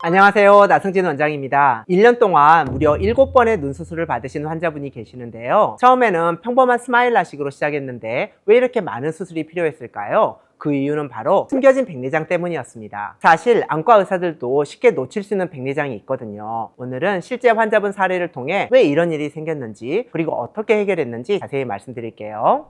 안녕하세요. 나승진 원장입니다. 1년 동안 무려 7번의 눈 수술을 받으신 환자분이 계시는데요. 처음에는 평범한 스마일 라식으로 시작했는데 왜 이렇게 많은 수술이 필요했을까요? 그 이유는 바로 숨겨진 백내장 때문이었습니다. 사실 안과 의사들도 쉽게 놓칠 수 있는 백내장이 있거든요. 오늘은 실제 환자분 사례를 통해 왜 이런 일이 생겼는지, 그리고 어떻게 해결했는지 자세히 말씀드릴게요.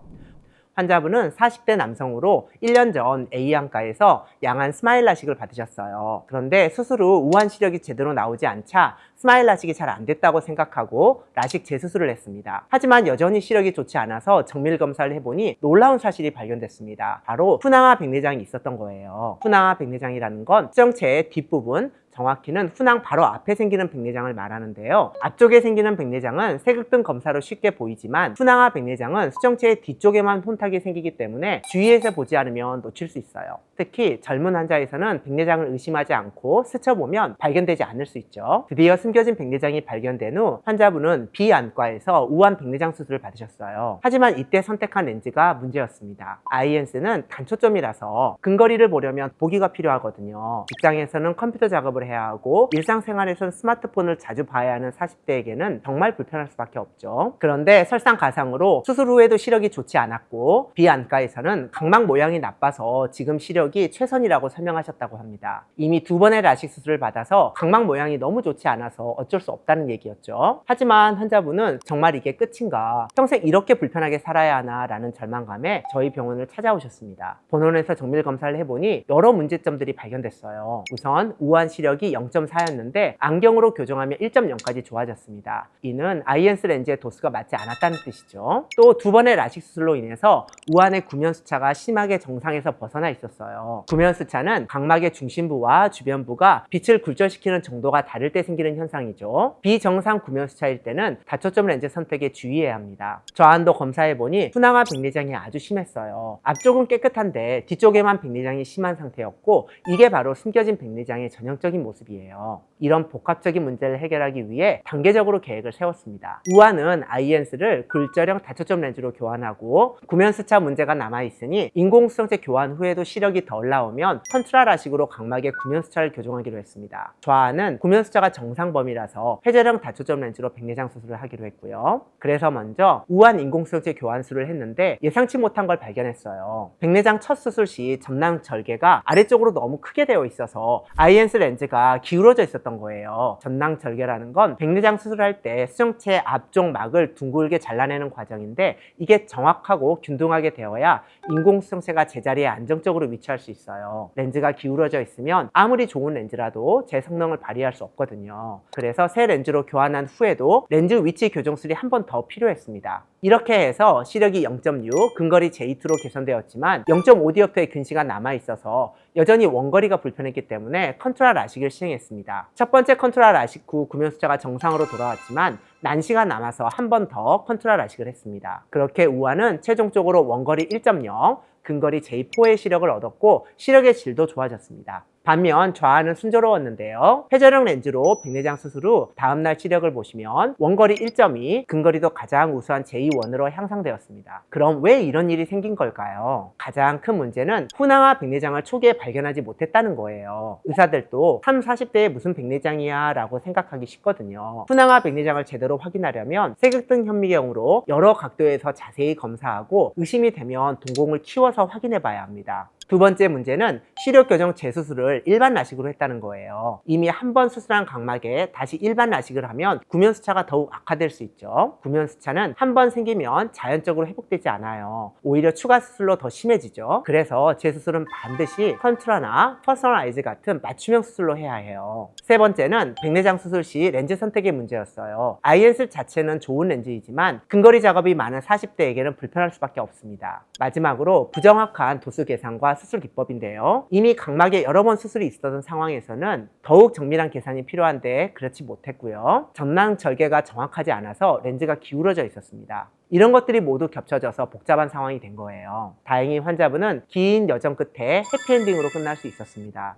환자분은 40대 남성으로 1년 전 A안과에서 양한 스마일 라식을 받으셨어요. 그런데 수술 후 우한 시력이 제대로 나오지 않자 스마일 라식이 잘 안 됐다고 생각하고 라식 재수술을 했습니다. 하지만 여전히 시력이 좋지 않아서 정밀 검사를 해보니 놀라운 사실이 발견됐습니다. 바로 후낭하 백내장이 있었던 거예요. 후낭하 백내장이라는 건 수정체의 뒷부분, 정확히는 후낭 바로 앞에 생기는 백내장을 말하는데요. 앞쪽에 생기는 백내장은 색극등 검사로 쉽게 보이지만 후낭하 백내장은 수정체의 뒤쪽에만 혼탁이 생기기 때문에 주위에서 보지 않으면 놓칠 수 있어요. 특히 젊은 환자에서는 백내장을 의심하지 않고 스쳐보면 발견되지 않을 수 있죠. 드디어 숨겨진 백내장이 발견된 후 환자분은 B안과에서 우한 백내장 수술을 받으셨어요. 하지만 이때 선택한 렌즈가 문제였습니다. 아이엔스는 단초점이라서 근거리를 보려면 보기가 필요하거든요. 직장에서는 컴퓨터 작업을 해야 하고 일상생활에서는 스마트폰을 자주 봐야 하는 40대에게는 정말 불편할 수밖에 없죠. 그런데 설상가상으로 수술 후에도 시력이 좋지 않았고 B안과에서는 각막 모양이 나빠서 지금 시력이 최선이라고 설명하셨다고 합니다. 이미 2번의 라식 수술을 받아서 각막 모양이 너무 좋지 않아서 어쩔 수 없다는 얘기였죠. 하지만 환자분은 정말 이게 끝인가, 평생 이렇게 불편하게 살아야 하나 라는 절망감에 저희 병원을 찾아오셨습니다. 본원에서 정밀 검사를 해보니 여러 문제점들이 발견됐어요. 우선 우한 시력이 0.4였는데 안경으로 교정하면 1.0까지 좋아졌습니다. 이는 아이엔스 렌즈의 도수가 맞지 않았다는 뜻이죠. 또 2번의 라식 수술로 인해서 우한의 구면수차가 심하게 정상에서 벗어나 있었어요. 구면수차는 각막의 중심부와 주변부가 빛을 굴절시키는 정도가 다를 때 생기는 현상이죠. 비정상 구면수차일 때는 다초점 렌즈 선택에 주의해야 합니다. 저한도 검사해보니 후낭하 백내장이 아주 심했어요. 앞쪽은 깨끗한데 뒤쪽에만 백내장이 심한 상태였고 이게 바로 숨겨진 백내장의 전형적인 모습이에요. 이런 복합적인 문제를 해결하기 위해 단계적으로 계획을 세웠습니다. 우한은 아이엔스를 굴절형 다초점 렌즈로 교환하고 구면수차 문제가 남아있으니 인공수정체 교환 후에도 시력이 덜 나오면 컨트라 라식으로 각막의 구면수차를 교정하기로 했습니다. 좌안은 구면수차가 정상 범위라서 회절형 다초점 렌즈로 백내장 수술을 하기로 했고요. 그래서 먼저 우한 인공수정체 교환술을 했는데 예상치 못한 걸 발견했어요. 백내장 첫 수술 시 전낭 절개가 아래쪽으로 너무 크게 되어 있어서 아이엔스 렌즈가 기울어져 있었던 거예요. 전낭 절개라는 건 백내장 수술할 때 수정체 앞쪽 막을 둥글게 잘라내는 과정인데 이게 정확하고 균등하게 되어야 인공수정체가 제자리에 안정적으로 위치할 수 있어요. 렌즈가 기울어져 있으면 아무리 좋은 렌즈라도 제 성능을 발휘할 수 없거든요. 그래서 새 렌즈로 교환한 후에도 렌즈 위치 교정술이 한 번 더 필요했습니다. 이렇게 해서 시력이 0.6, 근거리 J2로 개선되었지만 0.5디옵터의 근시가 남아있어서 여전히 원거리가 불편했기 때문에 컨트라 라식을 시행했습니다. 첫 번째 컨트라 라식 후 구면수차가 정상으로 돌아왔지만 난시가 남아서 한 번 더 컨트라 라식을 했습니다. 그렇게 우한은 최종적으로 원거리 1.0, 근거리 J4의 시력을 얻었고 시력의 질도 좋아졌습니다. 반면 좌안은 순조로웠는데요. 회절형 렌즈로 백내장 수술 후 다음날 시력을 보시면 원거리 1.2, 근거리도 가장 우수한 J1으로 향상되었습니다. 그럼 왜 이런 일이 생긴 걸까요? 가장 큰 문제는 후낭하 백내장을 초기에 발견하지 못했다는 거예요. 의사들도 30, 40대에 무슨 백내장이야 라고 생각하기 쉽거든요. 후낭하 백내장을 제대로 확인하려면 색극등 현미경으로 여러 각도에서 자세히 검사하고 의심이 되면 동공을 키워서 확인해 봐야 합니다. 두 번째 문제는 시력 교정 재수술을 일반 라식으로 했다는 거예요. 이미 한 번 수술한 각막에 다시 일반 라식을 하면 구면수차가 더욱 악화될 수 있죠. 구면수차는 한 번 생기면 자연적으로 회복되지 않아요. 오히려 추가 수술로 더 심해지죠. 그래서 재수술은 반드시 컨트라나 퍼스널아이즈 같은 맞춤형 수술로 해야 해요. 세 번째는 백내장 수술 시 렌즈 선택의 문제였어요. 아이엔스 자체는 좋은 렌즈이지만 근거리 작업이 많은 40대에게는 불편할 수밖에 없습니다. 마지막으로 부정확한 도수 계산과 수술 기법인데요. 이미 각막에 여러 번 수술이 있었던 상황에서는 더욱 정밀한 계산이 필요한데 그렇지 못했고요. 전낭 절개가 정확하지 않아서 렌즈가 기울어져 있었습니다. 이런 것들이 모두 겹쳐져서 복잡한 상황이 된 거예요. 다행히 환자분은 긴 여정 끝에 해피엔딩으로 끝날 수 있었습니다.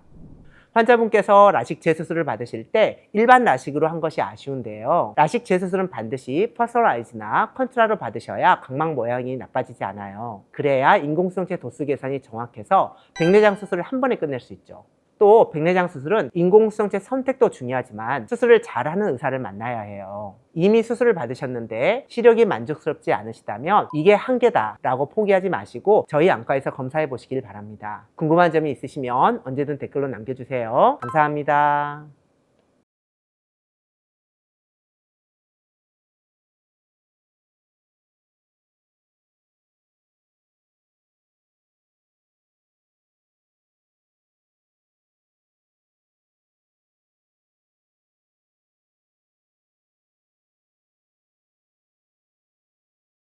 환자분께서 라식 재수술을 받으실 때 일반 라식으로 한 것이 아쉬운데요. 라식 재수술은 반드시 퍼스널아이즈나 컨트라로 받으셔야 각막 모양이 나빠지지 않아요. 그래야 인공수정체 도수 계산이 정확해서 백내장 수술을 한 번에 끝낼 수 있죠. 또 백내장 수술은 인공수정체 선택도 중요하지만 수술을 잘하는 의사를 만나야 해요. 이미 수술을 받으셨는데 시력이 만족스럽지 않으시다면 이게 한계다라고 포기하지 마시고 저희 안과에서 검사해 보시길 바랍니다. 궁금한 점이 있으시면 언제든 댓글로 남겨주세요. 감사합니다.